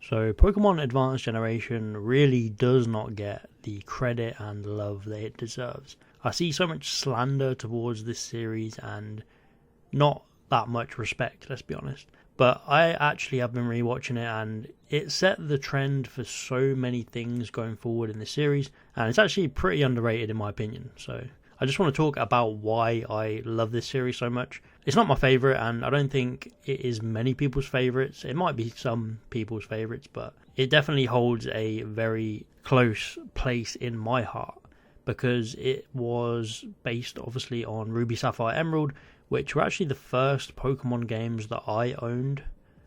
So Pokemon Advanced Generation really does not get the credit and love that it deserves. I see so much slander towards this series and not that much respect, let's be honest. But I actually have been rewatching it and it set the trend for so many things going forward in the series, and it's actually pretty underrated in my opinion. So I just want to talk about why I love this series so much. It's not my favourite, and I don't think it is many people's favourites. It might be some people's favourites, but it definitely holds a very close place in my heart because it was based obviously on Ruby, Sapphire, Emerald, which were actually the first Pokemon games that I owned.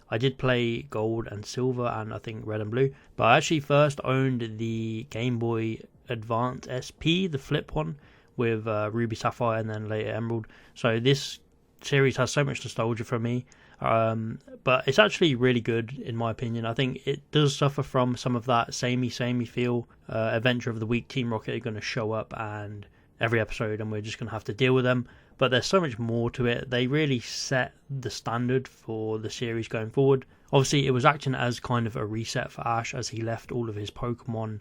I did play Gold and Silver and I think Red and Blue, but I actually first owned the Game Boy Advance SP, the flip one, with Ruby, Sapphire, and then later Emerald. So this series has so much nostalgia for me, but it's actually really good in my opinion. I think it does suffer from some of that samey feel. Adventure of the Week, Team Rocket are going to show up and every episode and we're just going to have to deal with them. But there's so much more to it. They really set the standard for the series going forward. Obviously, it was acting as kind of a reset for Ash as he left all of his Pokemon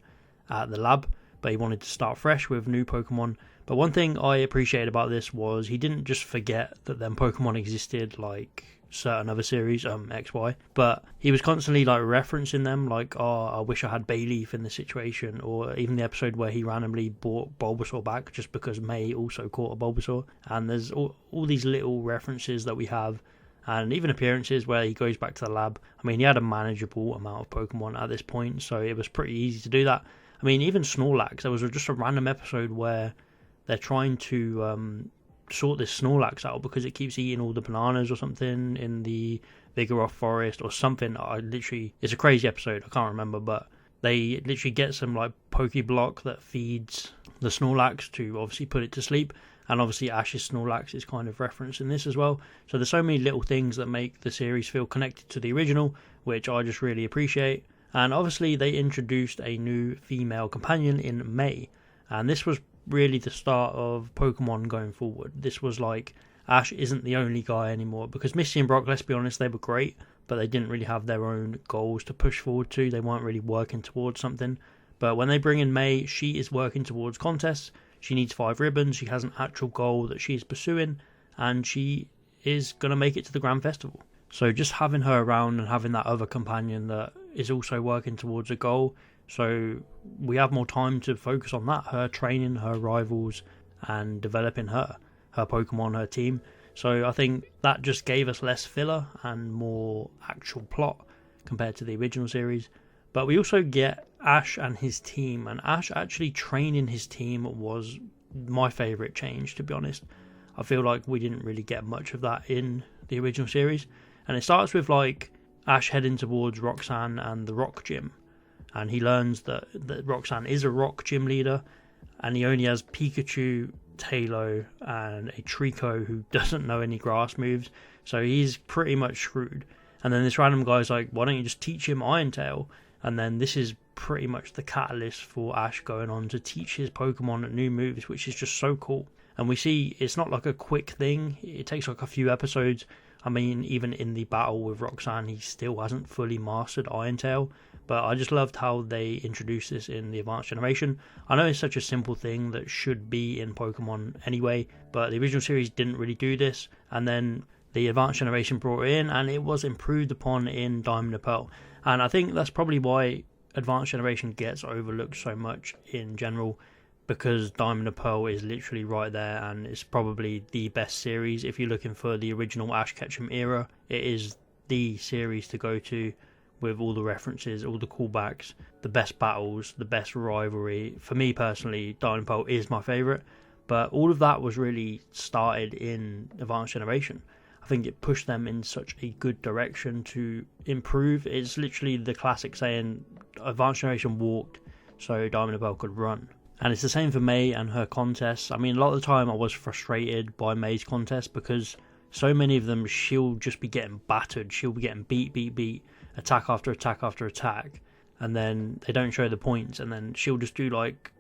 at the lab, but he wanted to start fresh with new Pokemon. But one thing I appreciated about this was he didn't just forget that them Pokemon existed like certain other series, XY, but he was constantly like referencing them, like, oh, I wish I had Bayleaf in this situation, or even the episode where he randomly brought Bulbasaur back just because May also caught a Bulbasaur. And there's all these little references that we have, and even appearances where he goes back to the lab. I mean, he had a manageable amount of Pokemon at this point, so it was pretty easy to do that. I mean, even Snorlax, there was just a random episode where they're trying to sort this Snorlax out because it keeps eating all the bananas or something in the Vigoroth forest or something. It's a crazy episode, I can't remember, but they literally get some like Pokeblock that feeds the Snorlax to obviously put it to sleep, and obviously Ash's Snorlax is kind of referenced in this as well. So there's so many little things that make the series feel connected to the original, which I just really appreciate. And obviously they introduced a new female companion in May, and this was really the start of Pokemon going forward. This was like, Ash isn't the only guy anymore, because Misty and Brock, let's be honest, they were great, but they didn't really have their own goals to push forward to. They weren't really working towards something. But when they bring in May, she is working towards contests. She needs 5 ribbons. She has an actual goal that she's pursuing, and she is going to make it to the Grand Festival. So just having her around and having that other companion that is also working towards a goal, so we have more time to focus on that, her training, her rivals, and developing her Pokemon, her team. So I think that just gave us less filler and more actual plot compared to the original series. But we also get Ash and his team, and Ash actually training his team was my favourite change, to be honest. I feel like we didn't really get much of that in the original series. And it starts with like Ash heading towards Roxanne and the Rock Gym, and he learns that Roxanne is a rock gym leader, and he only has Pikachu, Tailo, and a Trico who doesn't know any grass moves, so he's pretty much screwed. And then this random guy's like, why don't you just teach him Iron Tail? And then this is pretty much the catalyst for Ash going on to teach his Pokemon new moves, which is just so cool. And we see it's not like a quick thing, it takes like a few episodes. I mean, even in the battle with Roxanne, he still hasn't fully mastered Iron Tail. But I just loved how they introduced this in the Advanced Generation. I know it's such a simple thing that should be in Pokemon anyway, but the original series didn't really do this. And then the Advanced Generation brought it in, and it was improved upon in Diamond and Pearl. And I think that's probably why Advanced Generation gets overlooked so much in general, because Diamond and Pearl is literally right there, and it's probably the best series. If you're looking for the original Ash Ketchum era, it is the series to go to, with all the references, all the callbacks, the best battles, the best rivalry. For me personally, Diamond and Pearl is my favourite, but all of that was really started in Advanced Generation. I think it pushed them in such a good direction to improve. It's literally the classic saying, Advanced Generation walked so Diamond and Pearl could run. And it's the same for May and her contests. I mean, a lot of the time I was frustrated by May's contests because so many of them, she'll just be getting battered. She'll be getting beat, attack after attack after attack, and then they don't show the points, and then she'll just do like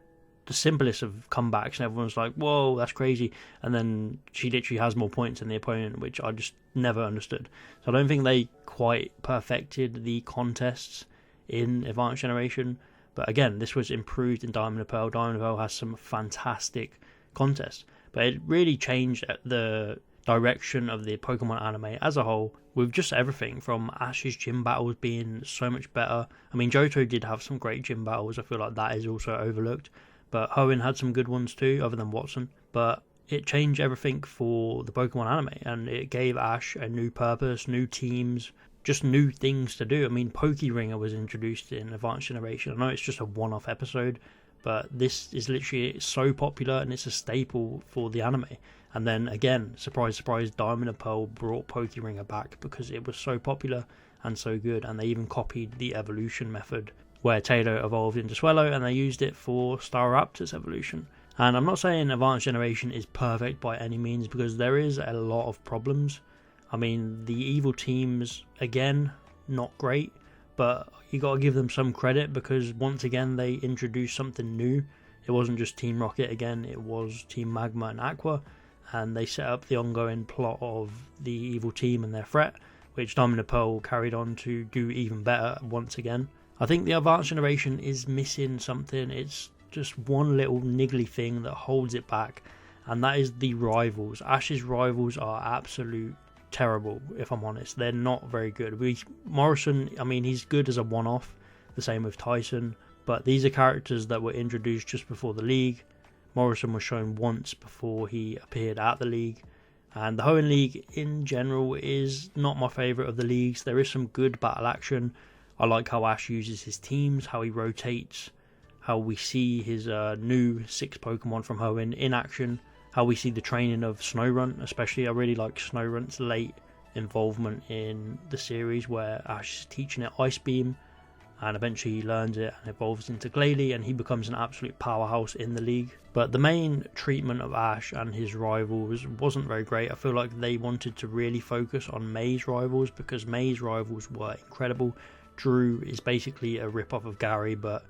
the simplest of comebacks, and everyone's like, whoa, that's crazy, and then she literally has more points than the opponent, which I just never understood. So I don't think they quite perfected the contests in Advanced Generation. But again, this was improved in Diamond and Pearl. Diamond and Pearl has some fantastic contests, but it really changed the direction of the Pokemon anime as a whole, with just everything from Ash's gym battles being so much better. I mean, Johto did have some great gym battles. I feel like that is also overlooked, but Hoenn had some good ones too, other than Watson. But it changed everything for the Pokemon anime, and it gave Ash a new purpose, new teams, just new things to do. I mean, Pokeringer was introduced in Advanced Generation. I know it's just a one-off episode, but this is literally so popular and it's a staple for the anime. And then again, surprise, surprise, Diamond and Pearl brought Pokeringer back because it was so popular and so good. And they even copied the evolution method where Tato evolved into Swellow, and they used it for Staraptor's evolution. And I'm not saying Advanced Generation is perfect by any means, because there is a lot of problems. I mean, the evil teams, again, not great, but you got to give them some credit because once again they introduced something new. It wasn't just Team Rocket again, it was Team Magma and Aqua, and they set up the ongoing plot of the evil team and their threat, which Diamond and Pearl carried on to do even better once again. I think the Advanced Generation is missing something. It's just one little niggly thing that holds it back, and that is the rivals. Ash's rivals are absolute terrible, if I'm honest. They're not very good. Morrison, I mean, he's good as a one-off, the same with Tyson, but these are characters that were introduced just before the league. Morrison was shown once before he appeared at the league, and the Hoenn League in general is not my favourite of the leagues. There is some good battle action. I like how Ash uses his teams, how he rotates, how we see his new 6 Pokemon from Hoenn in action, how we see the training of Snorunt, especially. I really like Snorunt's late involvement in the series where Ash is teaching it Ice Beam, and eventually he learns it and evolves into Glalie, and he becomes an absolute powerhouse in the league. But the main treatment of Ash and his rivals wasn't very great. I feel like they wanted to really focus on May's rivals, because May's rivals were incredible. Drew is basically a rip-off of Gary, but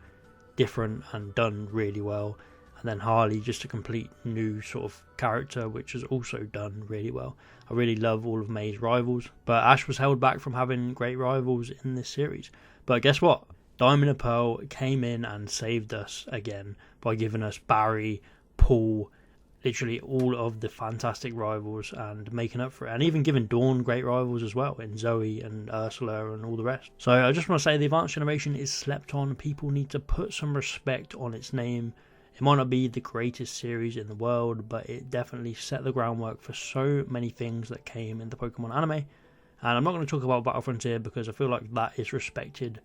different and done really well. And then Harley, just a complete new sort of character, which is also done really well. I really love all of May's rivals, but Ash was held back from having great rivals in this series. But guess what? Diamond and Pearl came in and saved us again by giving us Barry, Paul, literally all of the fantastic rivals, and making up for it, and even giving Dawn great rivals as well in Zoe and Ursula and all the rest. So I just want to say the Advanced Generation is slept on. People need to put some respect on its name. It might not be the greatest series in the world, but it definitely set the groundwork for so many things that came in the Pokemon anime. And I'm not going to talk about Battle Frontier because I feel like that is respected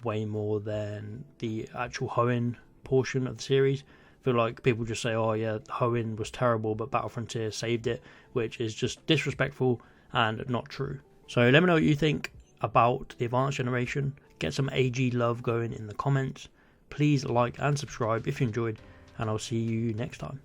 way more than the actual Hoenn portion of the series. I feel like people just say, oh yeah, Hoenn was terrible, but Battle Frontier saved it, which is just disrespectful and not true. So let me know what you think about the Advanced Generation. Get some AG love going in the comments. Please like and subscribe if you enjoyed, and I'll see you next time.